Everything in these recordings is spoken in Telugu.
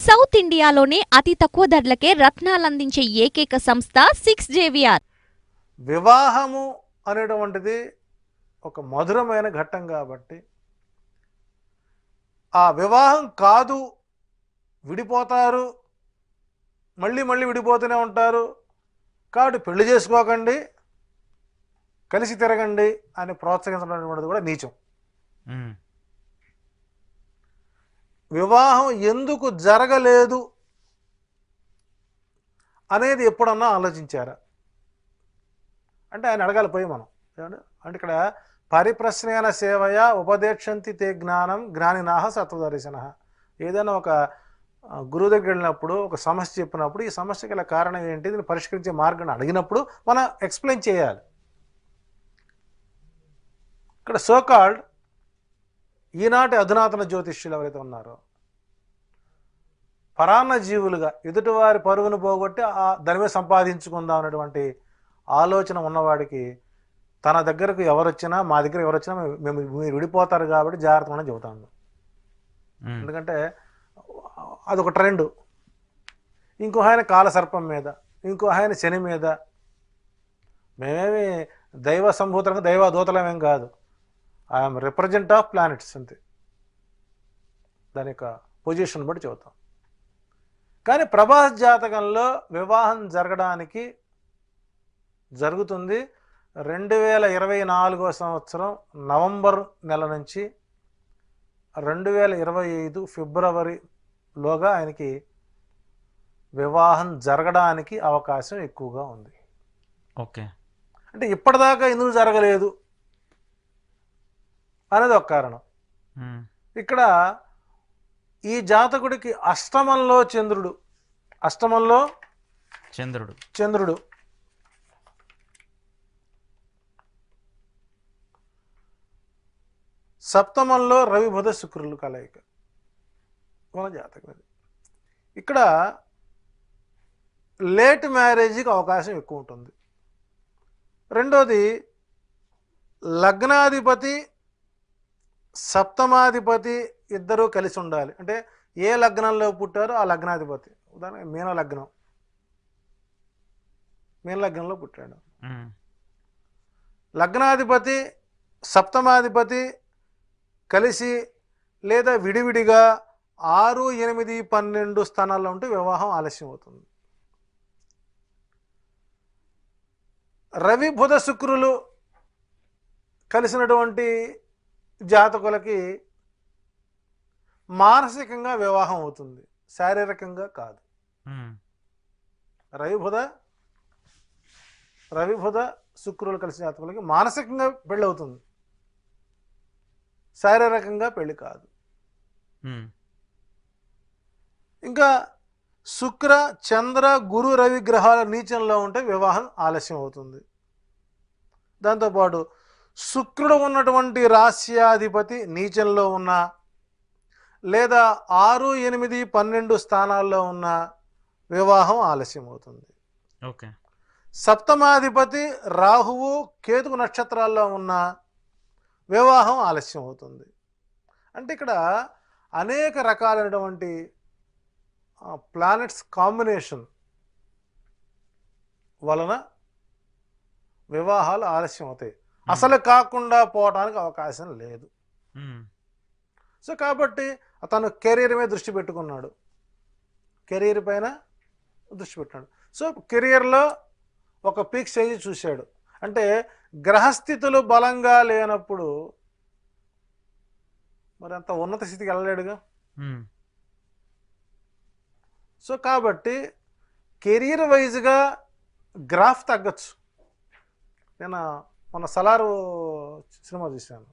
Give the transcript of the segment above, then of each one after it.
సౌత్ ఇండియాలోనే అతి తక్కువ ధరలకే రత్నాలందించే ఏకైక సంస్థ 6JVR. వివాహము అనేటువంటిది ఒక మధురమైన ఘట్టం కాబట్టి ఆ వివాహం కాదు, విడిపోతారు, మళ్ళీ మళ్ళీ విడిపోతూనే ఉంటారు కాబట్టి పెళ్లి చేసుకోకండి, కలిసి తిరగండి అని ప్రోత్సహించడం కూడా నీచం. వివాహం ఎందుకు జరగలేదు అనేది ఎప్పుడన్నా ఆలోచించారా అంటే ఆయన అడగాలి పోయి మనం. అంటే ఇక్కడ పరిప్రశ్నేన సేవయ ఉపదేక్షంతి తే జ్ఞానం జ్ఞానినాహ సత్వదర్శన. ఏదైనా ఒక గురువు దగ్గర వెళ్ళినప్పుడు ఒక సమస్య చెప్పినప్పుడు ఈ సమస్యకి గల కారణం ఏంటి, దీన్ని పరిష్కరించే మార్గాన్ని అడిగినప్పుడు మనం ఎక్స్ప్లెయిన్ చేయాలి. ఇక్కడ సోకాల్డ్ ఈనాటి అధునాతన జ్యోతిష్యులు ఎవరైతే ఉన్నారో పరాన్న జీవులుగా ఎదుటివారి పరుగును పోగొట్టి దాని మీద సంపాదించుకుందాం అనేటువంటి ఆలోచన ఉన్నవాడికి తన దగ్గరకు ఎవరొచ్చినా, మా దగ్గర ఎవరొచ్చినా మేము మీరు విడిపోతారు కాబట్టి జాగ్రత్త అని చెబుతాను. ఎందుకంటే అదొక ట్రెండ్. ఇంకో ఆయన కాలసర్పం మీద, ఇంకో ఆయన శని మీద. మేమేమి దైవ సంభూతంగా దైవ దూతలమేం కాదు, ఐఎమ్ రిప్రజెంట్ ఆఫ్ ప్లానెట్స్ అంతే. దాని యొక్క పొజిషన్ బట్టి చెబుతాం. కానీ ప్రభాస్ జాతకంలో వివాహం జరగడానికి జరుగుతుంది 2024వ సంవత్సరం నవంబర్ నెల నుంచి 2025 ఫిబ్రవరిలోగా ఆయనకి వివాహం జరగడానికి అవకాశం ఎక్కువగా ఉంది. ఓకే, అంటే ఇప్పటిదాకా ఎందుకు జరగలేదు అనేది ఒక కారణం. ఇక్కడ ఈ జాతకుడికి అష్టమంలో చంద్రుడు సప్తమంలో రవి బుధ శుక్రులు కలయిక మన జాతకం. ఇక్కడ లేట్ మ్యారేజ్కి అవకాశం ఎక్కువ ఉంటుంది. రెండోది లగ్నాధిపతి సప్తమాధిపతి ఇద్దరూ కలిసి ఉండాలి. అంటే ఏ లగ్నంలో పుట్టారో ఆ లగ్నాధిపతి, ఉదాహరణ మీన లగ్నంలో పుట్టాడు, లగ్నాధిపతి సప్తమాధిపతి కలిసి లేదా విడివిడిగా 6, 8, 12 స్థానాల్లో ఉంటే వివాహం ఆలస్యం అవుతుంది. రవి బుధ శుక్రులు కలిసినటువంటి జాతకులకి మానసికంగా వివాహం అవుతుంది, శారీరకంగా కాదు. రవి బుధ శుక్రులు కలిసిన జాతకులకి మానసికంగా పెళ్ళి అవుతుంది, శారీరకంగా పెళ్ళి కాదు. ఇంకా శుక్ర చంద్ర గురు రవి గ్రహాల నీచంలో ఉంటే వివాహం ఆలస్యం అవుతుంది. దాంతోపాటు శుక్రుడు ఉన్నటువంటి రాశ్యాధిపతి నీచంలో ఉన్న లేదా 6, 8, 12 స్థానాల్లో ఉన్న వివాహం ఆలస్యం అవుతుంది. ఓకే, సప్తమాధిపతి రాహువు కేతువు నక్షత్రాల్లో ఉన్న వివాహం ఆలస్యం అవుతుంది. అంటే ఇక్కడ అనేక రకాలైనటువంటి ప్లానెట్స్ కాంబినేషన్ వలన వివాహాలు ఆలస్యం అవుతాయి, అసలు కాకుండా పోవడానికి అవకాశం లేదు. సో కాబట్టి అతను కెరీర్ మీద దృష్టి పెట్టుకున్నాడు, కెరీర్ పైన దృష్టి పెట్టాడు. సో కెరీర్లో ఒక పీక్ స్టేజ్ చూశాడు. అంటే గ్రహస్థితులు బలంగా లేనప్పుడు మరి అంత ఉన్నత స్థితికి వెళ్ళలేడుగా. సో కాబట్టి కెరీర్ వైజ్గా గ్రాఫ్ తగ్గచ్చు. నేను మన సలారు సినిమా చూశాను,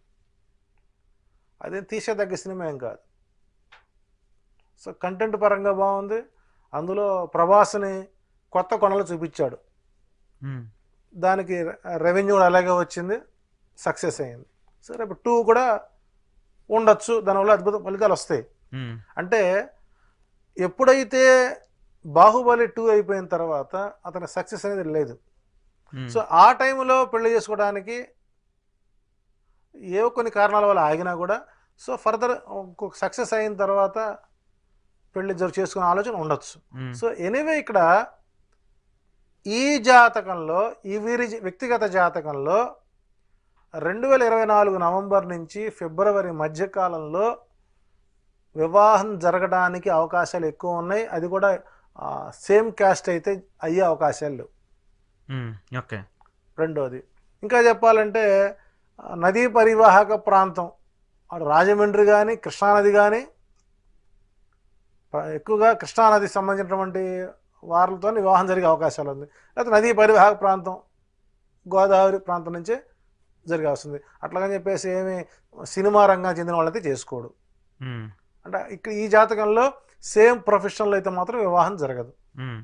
అదేం తీసేదగ్గ సినిమా ఏం కాదు. సో కంటెంట్ పరంగా బాగుంది. అందులో ప్రభాస్ని కొత్త కొనలు చూపించాడు, దానికి రెవెన్యూ అలాగే వచ్చింది, సక్సెస్ అయింది. సో రేపు 2 కూడా ఉండొచ్చు, దానివల్ల అద్భుత ఫలితాలు వస్తాయి. అంటే ఎప్పుడైతే బాహుబలి 2 అయిపోయిన తర్వాత అతని సక్సెస్ అనేది లేదు. సో ఆ టైంలో పెళ్లి చేసుకోవడానికి ఏవో కొన్ని కారణాల వల్ల ఆగినా కూడా సో ఫర్దర్ సక్సెస్ అయిన తర్వాత పెళ్లి చేసుకునే ఆలోచన ఉండొచ్చు. ఉమ్, సో ఎనీవే ఇక్కడ ఈ జాతకంలో ఈ వీరి వ్యక్తిగత జాతకంలో 2024 నవంబర్ నుంచి ఫిబ్రవరి మధ్యకాలంలో వివాహం జరగడానికి అవకాశాలు ఎక్కువ ఉన్నాయి. అది కూడా సేమ్ క్యాస్ట్ అయితే అయ్యే అవకాశాలు లేవు. ఉమ్, ఓకే. రెండోది ఇంకా చెప్పాలంటే నదీ పరివాహక ప్రాంతం అటు రాజమండ్రి కానీ కృష్ణానది కానీ ఎక్కువగా కృష్ణానదికి సంబంధించినటువంటి వారితో వివాహం జరిగే అవకాశాలు ఉంది. లేకపోతే నదీ పరివాహక ప్రాంతం గోదావరి ప్రాంతం నుంచే జరిగే వస్తుంది. అట్లాగని చెప్పేసి ఏమి సినిమా రంగానికి చెందిన వాళ్ళైతే చేసుకోడు. ఉమ్, అంటే ఇక్కడ ఈ జాతకంలో సేమ్ ప్రొఫెషన్లో అయితే మాత్రం వివాహం జరగదు. ఉమ్,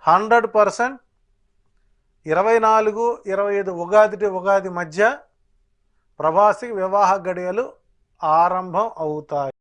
100% 24-25 ఉగాది మధ్య ప్రభాసికి వివాహ గడియలు ఆరంభం అవుతాయి.